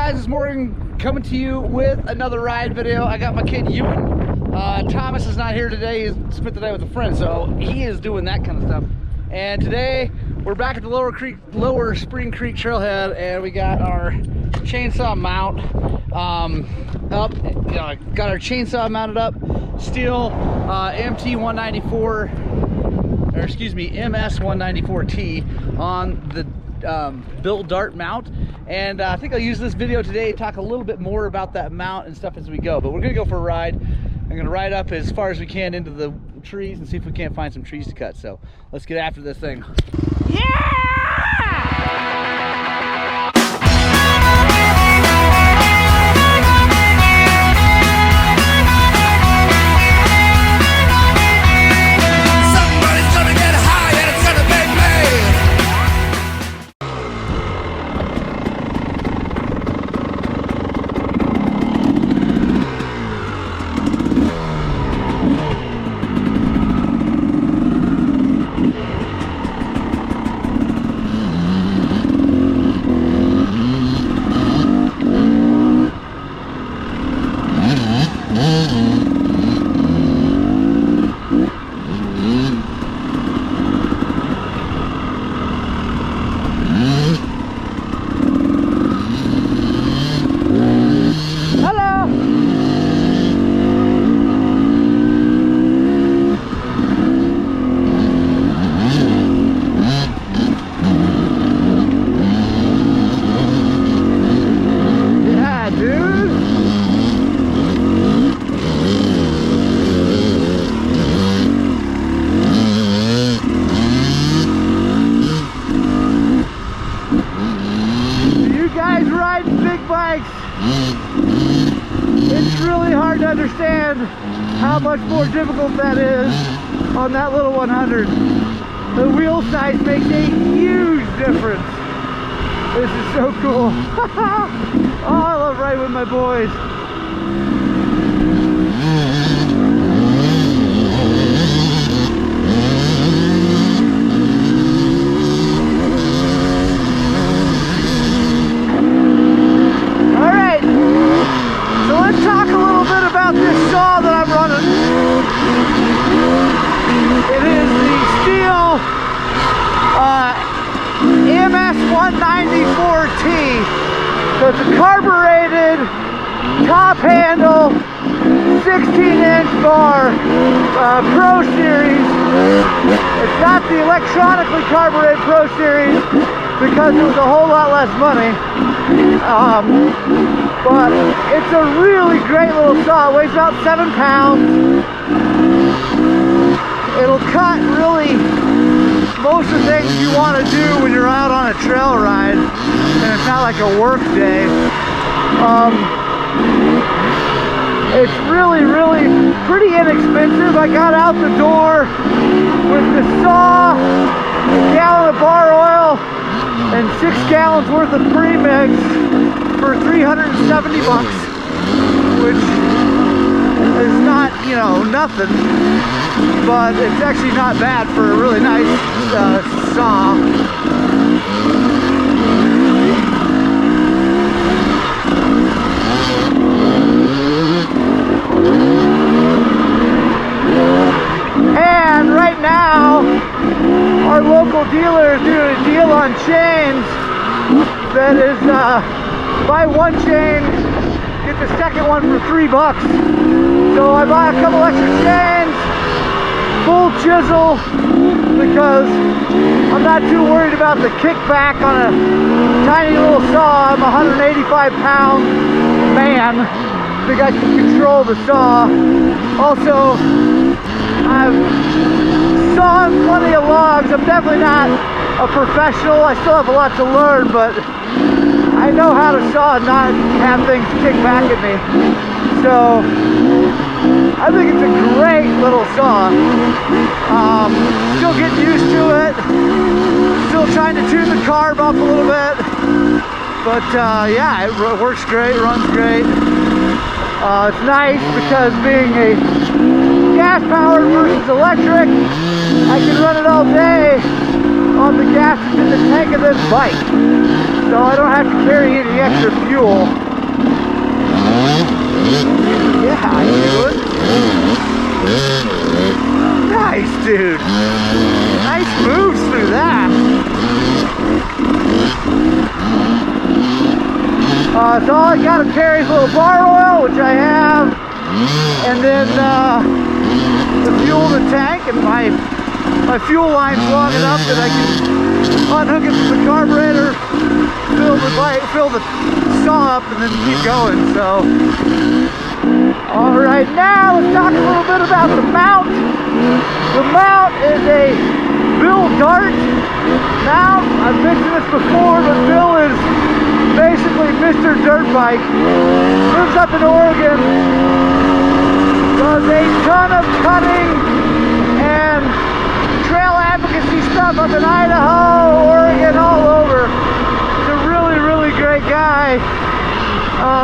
guys, it's Morgan coming to you with another ride video. I got my kid Ewan. Thomas is not here today. He's spent the day with a friend, so he is doing that kind of stuff. And today we're back at the Lower Spring Creek trailhead, and we got our chainsaw mount up. Got our chainsaw mounted up. Stihl MS194T on the built dart mount, and I think I'll use this video today to talk a little bit more about that mount and stuff as we go. But we're gonna go for a ride. I'm gonna ride up as far as we can into the trees and see if we can't find some trees to cut. So let's get after this thing. Yeah! It's really hard to understand how much more difficult that is on that little 100. The wheel size makes a huge difference. This is so cool. Oh, I love riding with my boys. This saw that I'm running, it is the Stihl MS194T. So it's a carbureted top handle 16-inch bar Pro Series. It's not the electronically carbureted Pro Series because it was a whole lot less money. But it's a really great little saw. It weighs about 7 pounds. It'll cut really most of the things you want to do when you're out on a trail ride, and it's not like a work day. It's really pretty inexpensive. I got out the door with the saw, a gallon of bar oil, and 6 gallons worth of premix for $370, which is not, nothing, but it's actually not bad for a really nice saw. And right now, our local dealer is doing a deal on chains that is buy one chain, get the second one for $3. So I buy a couple extra chains, full chisel, because I'm not too worried about the kickback on a tiny little saw. I'm a 185-pound man. I think I can control the saw. Also, I've sawn plenty of logs. I'm definitely not a professional. I still have a lot to learn, but I know how to saw and not have things kick back at me. So I think it's a great little saw. Still getting used to it. Still trying to tune the carb up a little bit. But yeah, it works great, runs great. It's nice because being a gas powered versus electric, I can run it all day on the gas that's in the tank of this bike. So I don't have to carry any extra fuel. Yeah, how you doing? Nice, dude. Nice moves through that. So all I gotta carry is a little bar oil, which I have, and then the fuel in the tank, and my fuel line's long enough that I can unhook it from the carburetor, fill the saw up, and then keep going. So, all right, now let's talk a little bit about the mount. The mount is a Bill Dart mount. I've mentioned this before, but Bill is basically Mr. Dirtbike. Lives up in Oregon. Does a ton of cutting and trail advocacy stuff up in Idaho, Oregon, all over. He's a really, really great guy.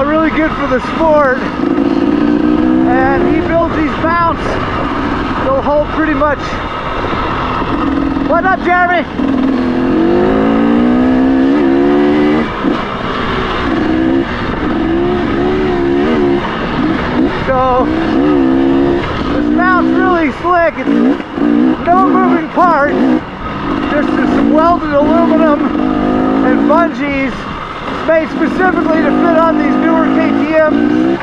Really good for the sport. And he builds these mounts. They'll hold pretty much. What up, Jeremy? So this mount's really slick. It's no moving parts, just some welded aluminum and bungees. It's made specifically to fit on these newer KTMs.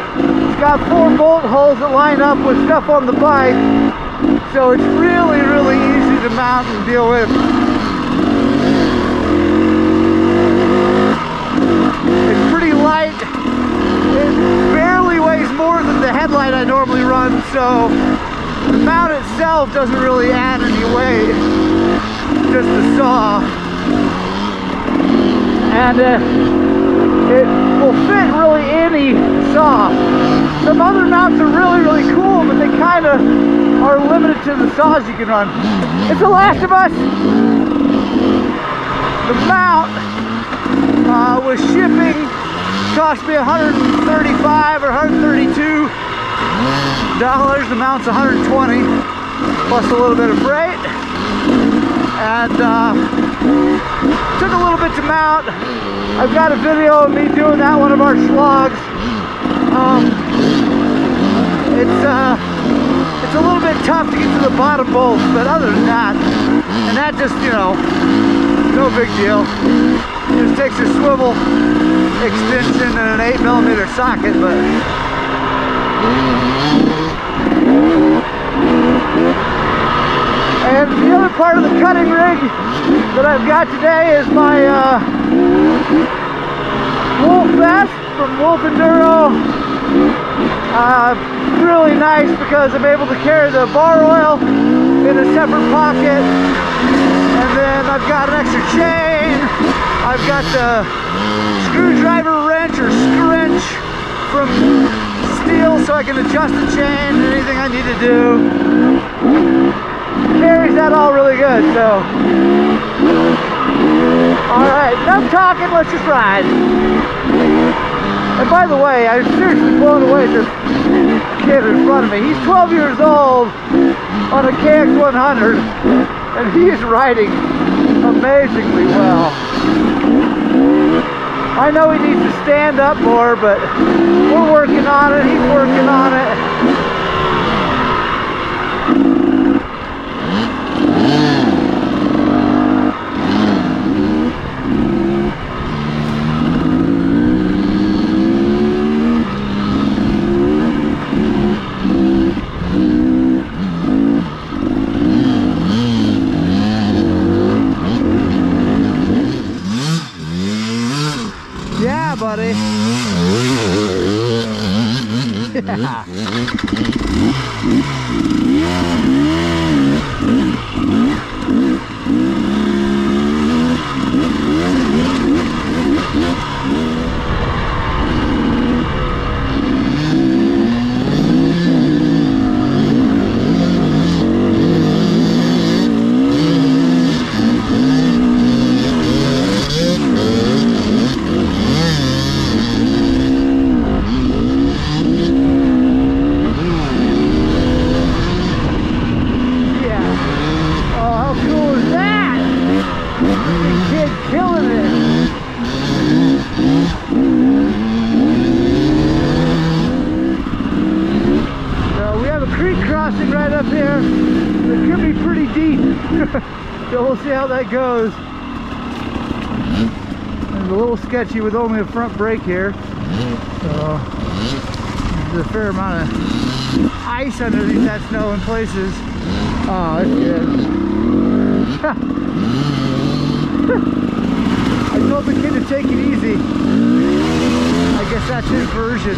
It's got 4 bolt holes that line up with stuff on the bike, so it's really, really easy to mount and deal with. It's pretty light. It barely weighs more than the headlight I normally run, so the mount itself doesn't really add any weight, just the saw. And it will fit really any saw. Some other mounts are really, really cool, but they kind of are limited to the saws you can run. It's The Last of Us. The mount was shipping, cost me $135 or $132. The mount's $120 plus a little bit of freight, and took a little bit to mount. I've got a video of me doing that one of our slogs. It's a little bit tough to get to the bottom bolts, but other than that, and that just, you know, no big deal. It just takes a swivel extension and an 8mm socket, but and the other part of the cutting rig that I've got today is my Wolf vest from Wolf Enduro. Really nice because I'm able to carry the bar oil in a separate pocket, and then I've got an extra chain. I've got the screwdriver wrench or scrunch from Stihl, so I can adjust the chain and anything I need to do. Carries that all really good, so. Alright, enough talking, let's just ride. And by the way, I'm seriously blown away at this kid in front of me. He's 12 years old on a KX100, and he's riding amazingly well. I know he needs to stand up more, but we're working on it. He's working on it. Yeah, buddy. Yeah. So we'll see how that goes. It's a little sketchy with only a front brake here. So there's a fair amount of ice underneath that snow in places. Oh, that's good. I told the kid to take it easy. I guess that's his version.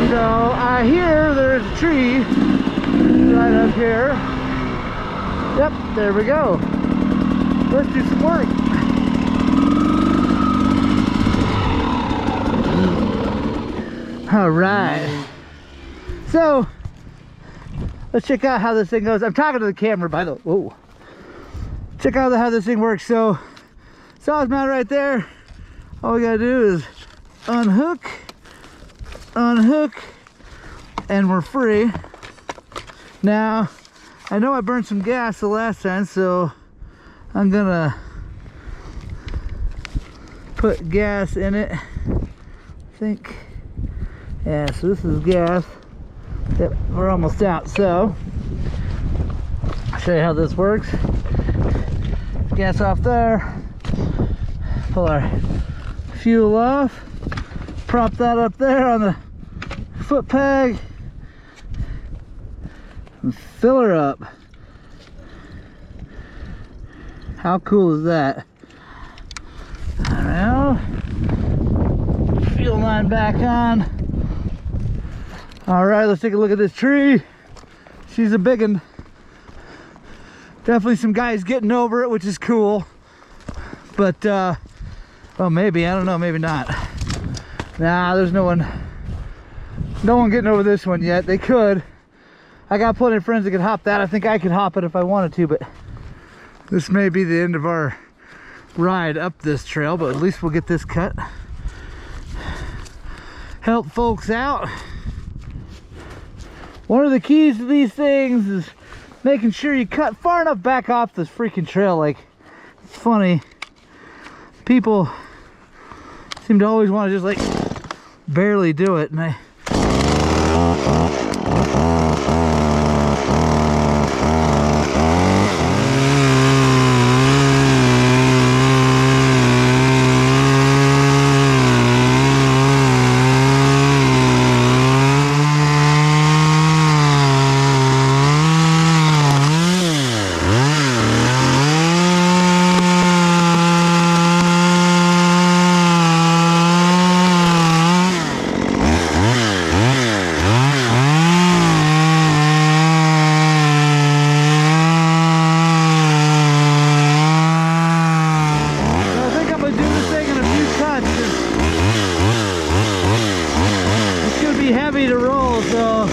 So I hear there's a tree right up here. Yep, there we go. Let's do some work. All right. So let's check out how this thing goes. I'm talking to the camera, by the way. Whoa. Check out how this thing works. So saw's mount right there. All we gotta do is unhook, and we're free. Now, I know I burned some gas the last time, so I'm gonna put gas in it. I think. Yeah, so this is gas. Yep, we're almost out. So I'll show you how this works. Gas off there. Pull our fuel off. Prop that up there on the foot peg. And fill her up. How cool is that? Now, fuel line back on. All right, let's take a look at this tree. She's a big one. Definitely some guys getting over it, which is cool. But, well, maybe, I don't know, maybe not. Nah, there's no one getting over this one yet. They could. I got plenty of friends that could hop that. I think I could hop it if I wanted to, but this may be the end of our ride up this trail, but at least we'll get this cut. Help folks out. One of the keys to these things is making sure you cut far enough back off this freaking trail. Like, it's funny, people seem to always want to just like barely do it, and I heavy to roll, so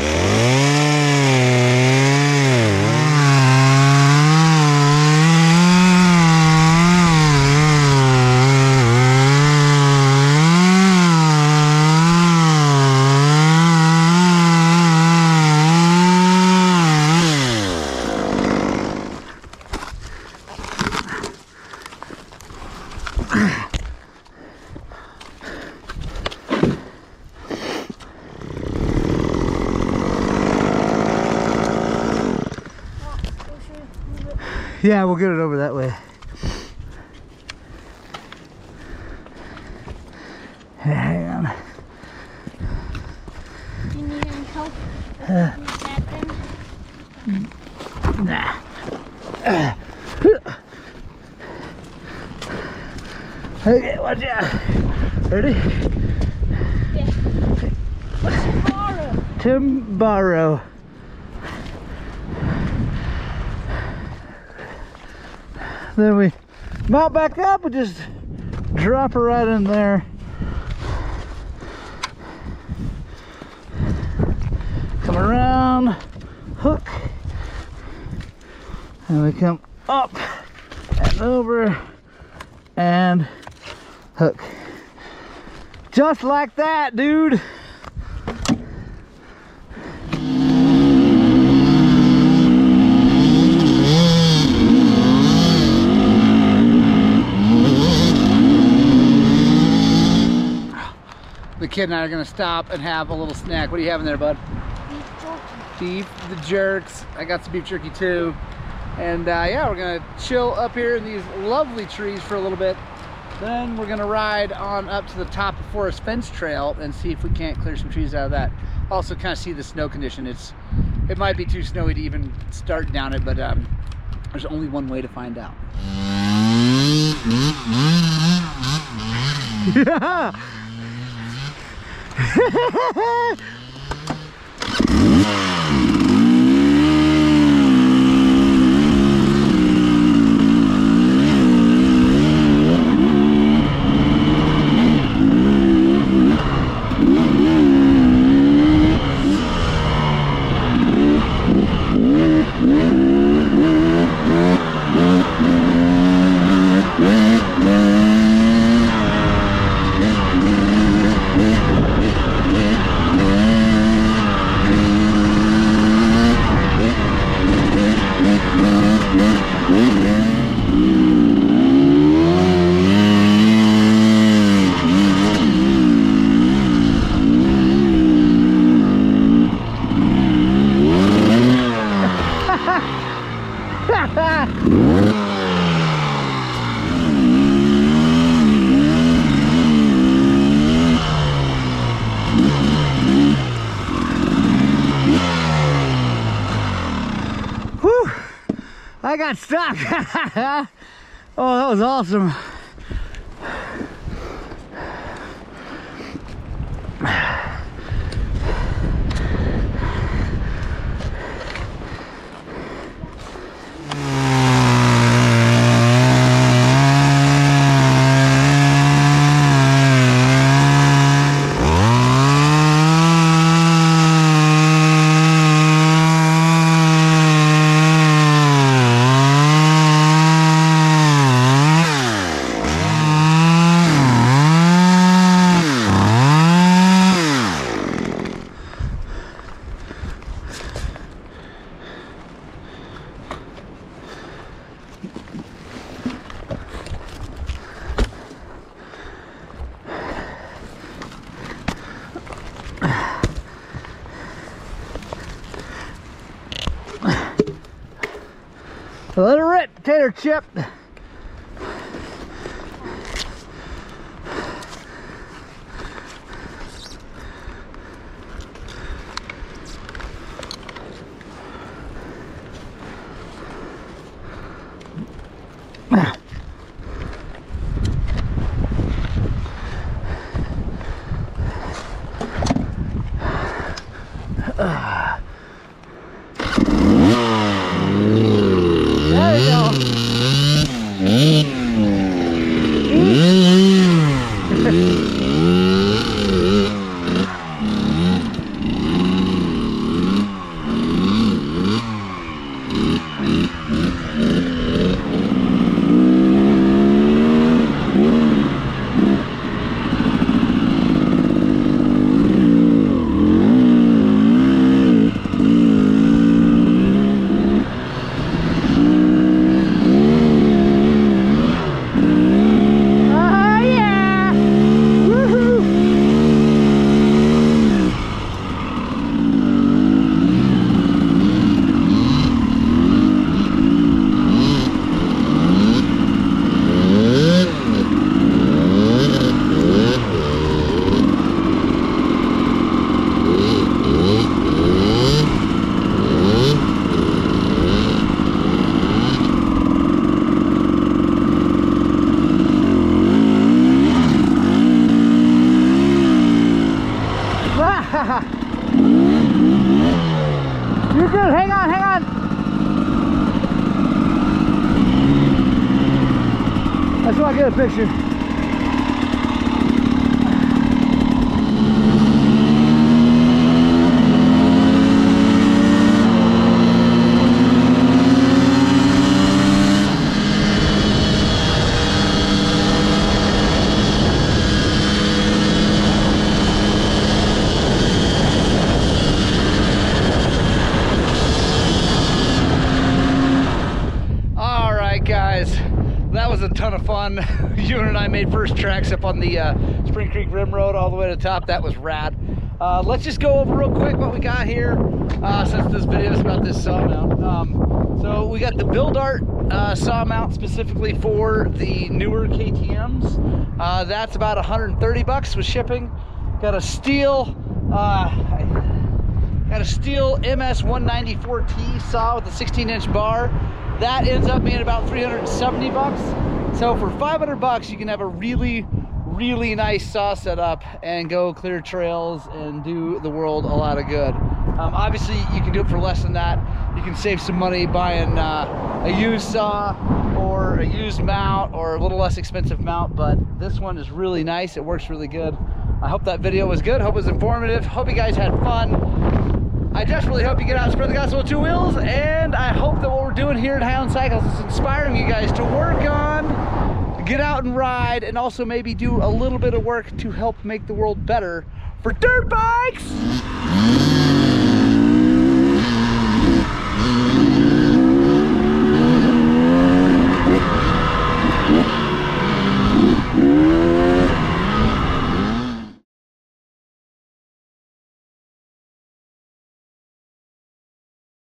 yeah, we'll get it over that way. Hang on. Do you need any help? Nah. Okay, watch out. Ready? Yeah. Tomorrow. Then we mount back up and just drop her right in there. Come around, hook, and we come up and over and hook. Just like that, dude. kid and I are gonna stop and have a little snack. What are you having there, bud? Beef jerky. Beef, the jerks. I got some beef jerky too. And yeah, we're gonna chill up here in these lovely trees for a little bit. Then we're gonna ride on up to the top of Forest Fence Trail and see if we can't clear some trees out of that. Also kind of see the snow condition. It might be too snowy to even start down it, but there's only one way to find out. Yeah. Whew. I got stuck. Oh, that was awesome. Let it rip, potato chip. There you go. You're good, hang on, hang on. I just want to get a picture. Guys, that was a ton of fun. Ewan and I made first tracks up on the Spring Creek Rim Road all the way to the top. That was rad. Let's just go over real quick what we got here, since this video is about this saw mount. So we got the Build Art saw mount specifically for the newer KTMs. That's about 130 bucks with shipping. Got a Stihl MS194T saw with a 16-inch bar. That ends up being about 370 bucks. So for 500 bucks, you can have a really nice saw setup and go clear trails and do the world a lot of good. Obviously, you can do it for less than that. You can save some money buying a used saw or a used mount or a little less expensive mount, but this one is really nice. It works really good. I hope that video was good. Hope it was informative. Hope you guys had fun. I desperately hope you get out and spread the gospel with two wheels, and I hope that what we're doing here at High on Cycles is inspiring you guys to work on, get out and ride, and also maybe do a little bit of work to help make the world better for dirt bikes.